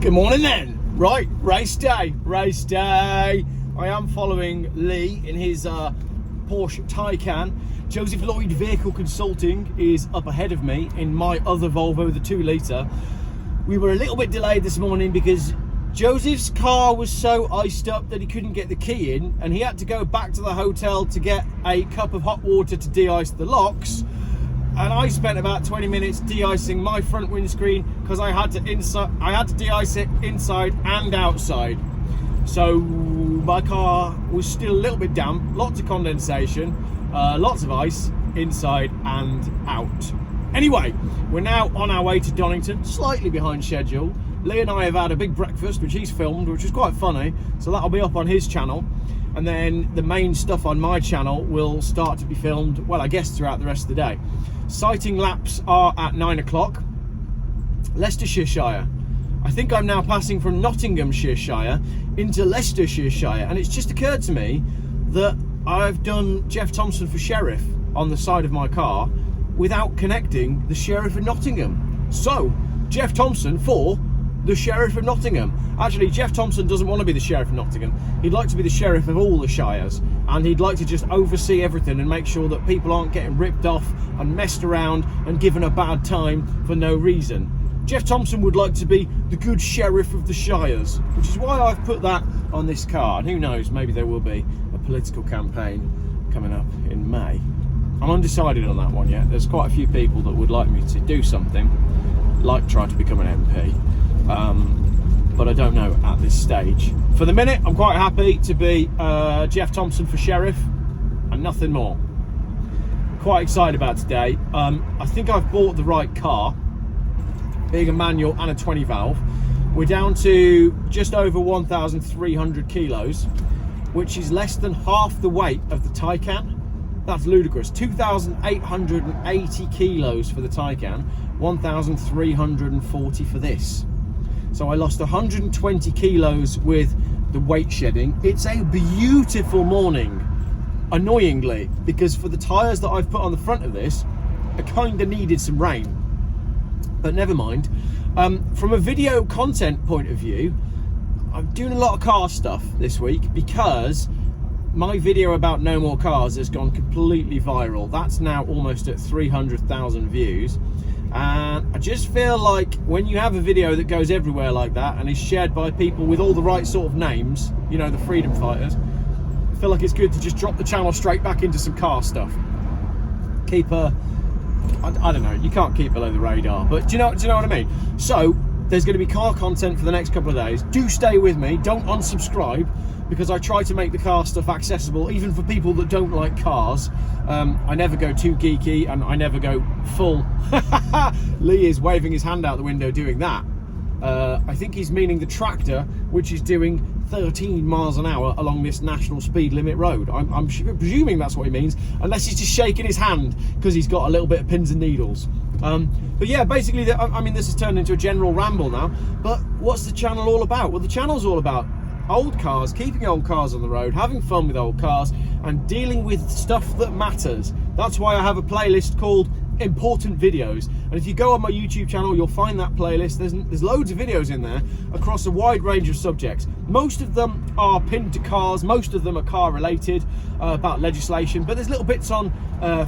Good morning then. Right, race day. I am following Lee in his Porsche Taycan. Joseph Lloyd Vehicle Consulting is up ahead of me in my other Volvo, the 2 litre. We were a little bit delayed this morning because Joseph's car was so iced up that he couldn't get the key in, and he had to go back to the hotel to get a cup of hot water to de-ice the locks. And I spent about 20 minutes de-icing my front windscreen because I had to de-ice it inside and outside. So my car was still a little bit damp, lots of condensation, lots of ice inside and out. Anyway, we're now on our way to Donington, slightly behind schedule. Lee and I have had a big breakfast, which he's filmed, which is quite funny, so that'll be up on his channel. And then the main stuff on my channel will start to be filmed, well, I guess throughout the rest of the day. Sighting laps are at 9 o'clock. Leicestershire. I think I'm now passing from Nottinghamshire into Leicestershire, and it's just occurred to me that I've done Jeff Thompson for Sheriff on the side of my car without connecting the Sheriff of Nottingham. So, Jeff Thompson for the Sheriff of Nottingham. Actually, Jeff Thompson doesn't want to be the Sheriff of Nottingham. He'd like to be the Sheriff of all the Shires, and he'd like to just oversee everything and make sure that people aren't getting ripped off and messed around and given a bad time for no reason. Jeff Thompson would like to be the good Sheriff of the Shires, which is why I've put that on this car. And who knows, maybe there will be a political campaign coming up in May. I'm undecided on that one yet. There's quite a few people that would like me to do something, like try to become an MP. But I don't know at this stage. For the minute, I'm quite happy to be Jeff Thompson for Sheriff and nothing more. Quite excited about today. I think I've bought the right car, being a manual and a 20 valve. We're down to just over 1,300 kilos, which is less than half the weight of the Taycan. That's ludicrous. 2,880 kilos for the Taycan, 1,340 for this. So I lost 120 kilos with the weight shedding. It's a beautiful morning, annoyingly, because for the tyres that I've put on the front of this, I kind of needed some rain. But never mind. From a video content point of view, I'm doing a lot of car stuff this week because my video about No More Cars has gone completely viral. That's now almost at 300,000 views. And I just feel like when you have a video that goes everywhere like that and is shared by people with all the right sort of names, you know, the freedom fighters, I feel like it's good to just drop the channel straight back into some car stuff. Keep I don't know, you can't keep below the radar, but do you know what I mean? So there's going to be car content for the next couple of days. Do stay with me, don't unsubscribe, because I try to make the car stuff accessible even for people that don't like cars. I never go too geeky and I never go full. Lee is waving his hand out the window doing that. I think he's meaning the tractor, which is doing 13 miles an hour along this national speed limit road. I'm presuming that's what he means, unless he's just shaking his hand because he's got a little bit of pins and needles. But yeah, basically, I mean, this has turned into a general ramble now, but what's the channel all about? Well, the channel's all about old cars, keeping old cars on the road, having fun with old cars, and dealing with stuff that matters. That's why I have a playlist called Important Videos, and if you go on my YouTube channel, you'll find that playlist. There's loads of videos in there across a wide range of subjects. Most of them are pinned to cars, most of them are car related, about legislation, but there's little bits on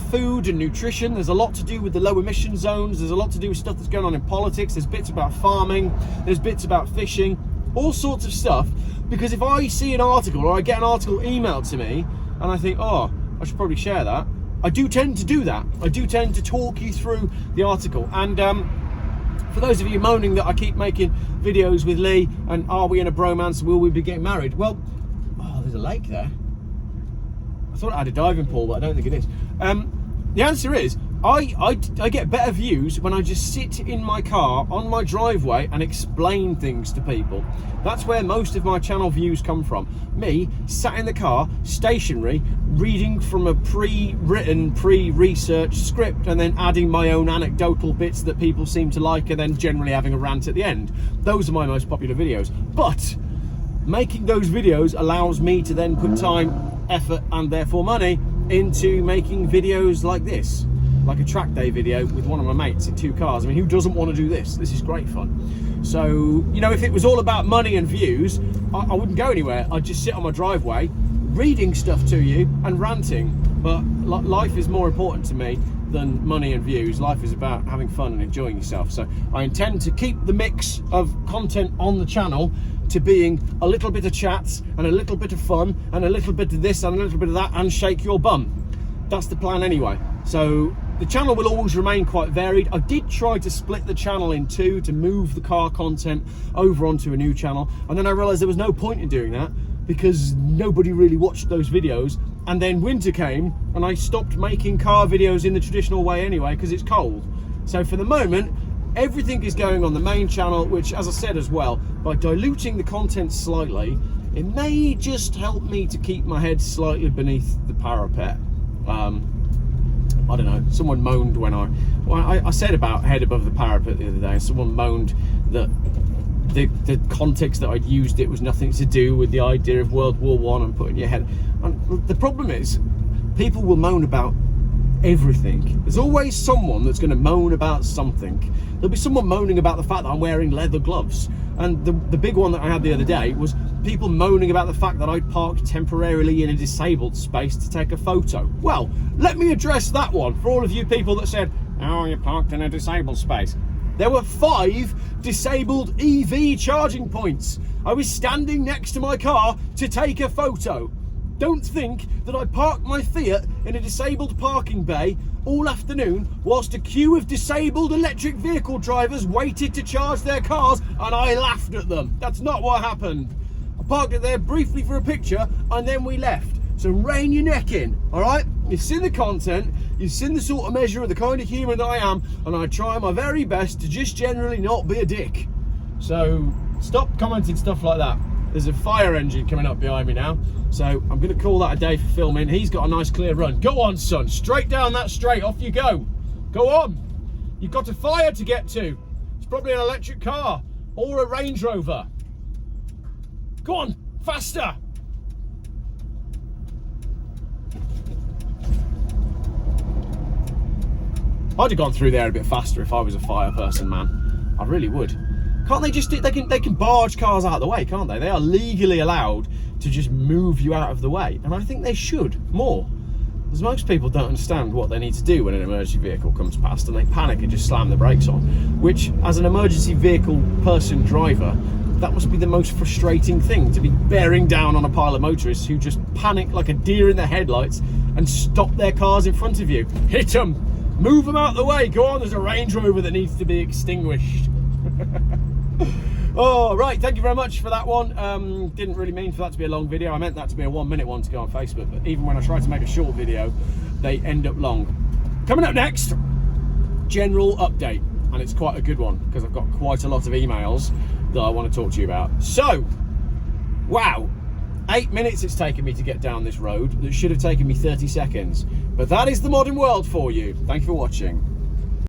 food and nutrition. There's a lot to do with the low emission zones, there's a lot to do with stuff that's going on in politics, there's bits about farming, there's bits about fishing, all sorts of stuff. Because if I see an article or I get an article emailed to me and I think, oh, I should probably share that, I do tend to do that. I do tend to talk you through the article. And for those of you moaning that I keep making videos with Lee and are we in a bromance, will we be getting married? Well, oh, there's a lake there. I thought it had a diving pool, but I don't think it is. The answer is, I get better views when I just sit in my car on my driveway and explain things to people. That's where most of my channel views come from. Me, sat in the car, stationary, reading from a pre-written, pre-researched script and then adding my own anecdotal bits that people seem to like and then generally having a rant at the end. Those are my most popular videos. But making those videos allows me to then put time, effort and therefore money into making videos like this. Like a track day video with one of my mates in 2 cars. I mean, who doesn't want to do this? This is great fun. So, you know, if it was all about money and views, I wouldn't go anywhere. I'd just sit on my driveway reading stuff to you and ranting. But life is more important to me than money and views. Life is about having fun and enjoying yourself. So I intend to keep the mix of content on the channel to being a little bit of chats and a little bit of fun and a little bit of this and a little bit of that and shake your bum. That's the plan anyway. So the channel will always remain quite varied. I did try to split the channel in two to move the car content over onto a new channel, and then I realized there was no point in doing that because nobody really watched those videos. And then winter came and I stopped making car videos in the traditional way anyway because it's cold. So for the moment, everything is going on the main channel, which, as I said as well, by diluting the content slightly, it may just help me to keep my head slightly beneath the parapet. I don't know, someone moaned when I said about head above the parapet the other day, and someone moaned that the context that I'd used it was nothing to do with the idea of World War I and putting your head. And the problem is, people will moan about everything. There's always someone that's going to moan about something. There'll be someone moaning about the fact that I'm wearing leather gloves. And the big one that I had the other day was people moaning about the fact that I'd parked temporarily in a disabled space to take a photo. Well, let me address that one for all of you people that said, oh, you parked in a disabled space. There were 5 disabled EV charging points. I was standing next to my car to take a photo. Don't think that I parked my Fiat in a disabled parking bay all afternoon whilst a queue of disabled electric vehicle drivers waited to charge their cars and I laughed at them. That's not what happened. I parked it there briefly for a picture and then we left. So rein your neck in, all right? You've seen the content, you've seen the sort of measure of the kind of human that I am, and I try my very best to just generally not be a dick. So stop commenting stuff like that. There's a fire engine coming up behind me now, so I'm going to call that a day for filming. He's got a nice clear run. Go on, son, straight down that straight, off you go. Go on. You've got a fire to get to. It's probably an electric car or a Range Rover. Go on, faster. I'd have gone through there a bit faster if I was a fire person, man. I really would. Can't they just do, they can barge cars out of the way, can't they? They are legally allowed to just move you out of the way. And I think they should more. Because most people don't understand what they need to do when an emergency vehicle comes past and they panic and just slam the brakes on. Which, as an emergency vehicle person driver, that must be the most frustrating thing, to be bearing down on a pile of motorists who just panic like a deer in the headlights and stop their cars in front of you. Hit them! Move them out the way. Go on, there's a Range Rover that needs to be extinguished. Oh, right, thank you very much for that one. Didn't really mean for that to be a long video. I meant that to be a 1-minute one to go on Facebook, but even when I try to make a short video, they end up long. Coming up next, general update, and it's quite a good one because I've got quite a lot of emails that I want to talk to you about. So, wow. 8 minutes it's taken me to get down this road that should have taken me 30 seconds. But that is the modern world for you. Thank you for watching.